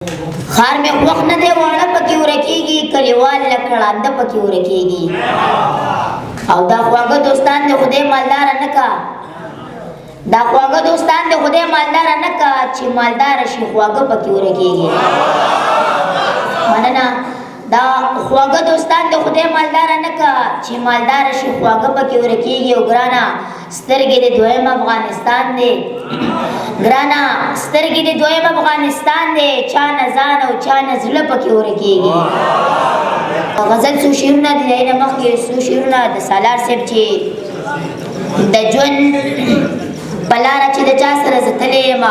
खार में वक्त न दे वाड़ा पकी उरकेगी कलीवाल लकड़ा अंद पकी उरकेगी और दा ख्वागा दोस्तान दे खुदे मालदार अनका दा ख्वागा दोस्तान दे खुदे मालदार अनका ची मालदार शी ख्वागा पकी उरकेगी मनना दा ख्वागा दोस्तान दे खुदे मालदार अनका ची मालदार शी ख्वागा पकी उरकेगी उगराना سترګې د دویم افغانستان دی ګرانه سترګې د دویم افغانستان دی چا نه ځان او چا نه زړه پکې ورکېږي غزل څو شعرونه دي دی نه مخکې څو شعرونه د سالار صاحب چې د ژوند په لاره چې د چا سره زه تللی یم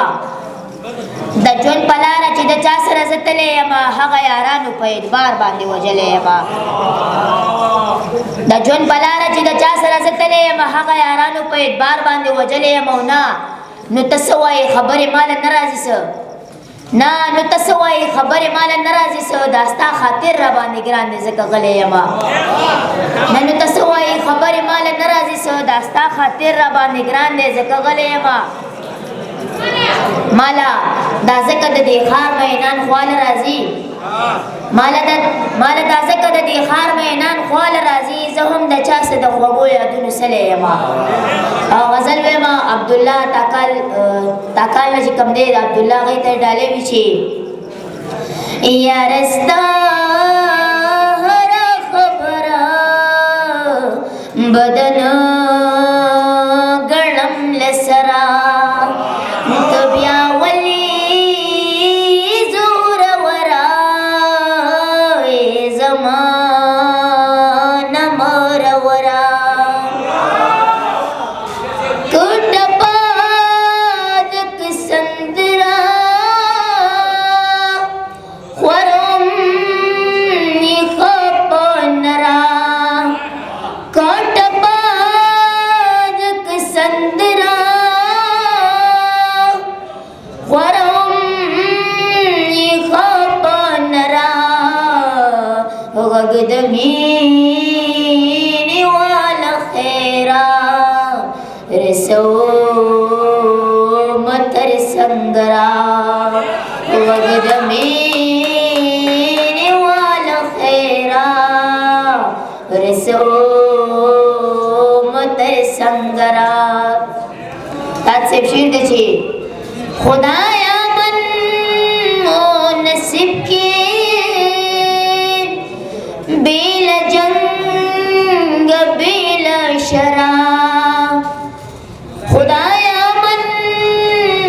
د ژوند په لاره چې د چا سره زه تللی یم هغه یارانو په اعتبار باندې وژلی یم د ژوند په لاره چې د چا سره زه تللی یم هغه یارانو په اعتبار باندې وژلی یم او نه نو ته څه وایې خبرې ماله نه راځي څه نه نو ته څه وایې خبرې ماله نه راځي څه دا ستا خاطر را باندې ګران دی ځکه غلی یم نه نو ته څه وایې خبرې ماله نه راځي څه دا ستا خاطر را باندې ګران دی ځکه غلی یم مالا دا ځکه د دې ښار مینان خواله راځي مالا دا ځکه د دې ښار مینان خواله راځي زه هم د چا څه د خوږو یادونو سلی یم او غزل ویم عبدالله تاکال نه چې کوم دی د عبدالله هغې ته یې ډالۍ وي چې یاره ستا هره خبره بدن ګڼم له سره غږ د مینې واله خیره رسوم تر سنګره غږ د مینې واله خیره رسوم تر سنګره تات صاحب شعر دی چې خدایا من مو نصیب کې بیل جنگ بیل شراب خدایا من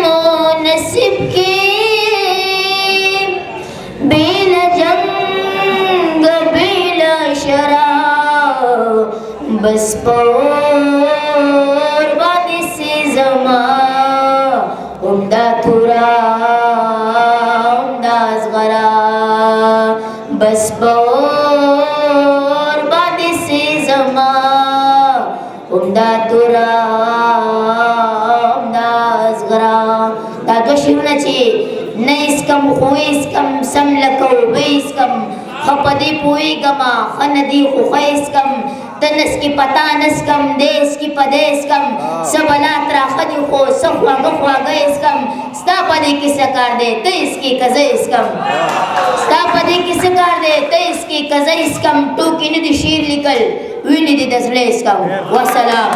مو نصیب کی بیل جنگ بیل شراب بس پور بانی سی زمان امدا تورا امدا ازغرا بس پور امدا تورا امدا ازغرا دا دو شعرونه چې نه اسکم خو اسکم سم لکه اوبه اسکم ښه په دې پوهېږمه ښه نه دي خو ښه اسکم ته نس کې پتا نسکم دی اسکي په دی اسکم څه بلا تراښه دي خو څه خواږه خواږه اسکم ستا په دې کې څه کار دی ته اسکي که زه اسکم ستا په دې کې څه کار دی ته اسکي که زه اسکم ټوکې نه دي شعر لیکل وینې دي د زړه اسکم وسلام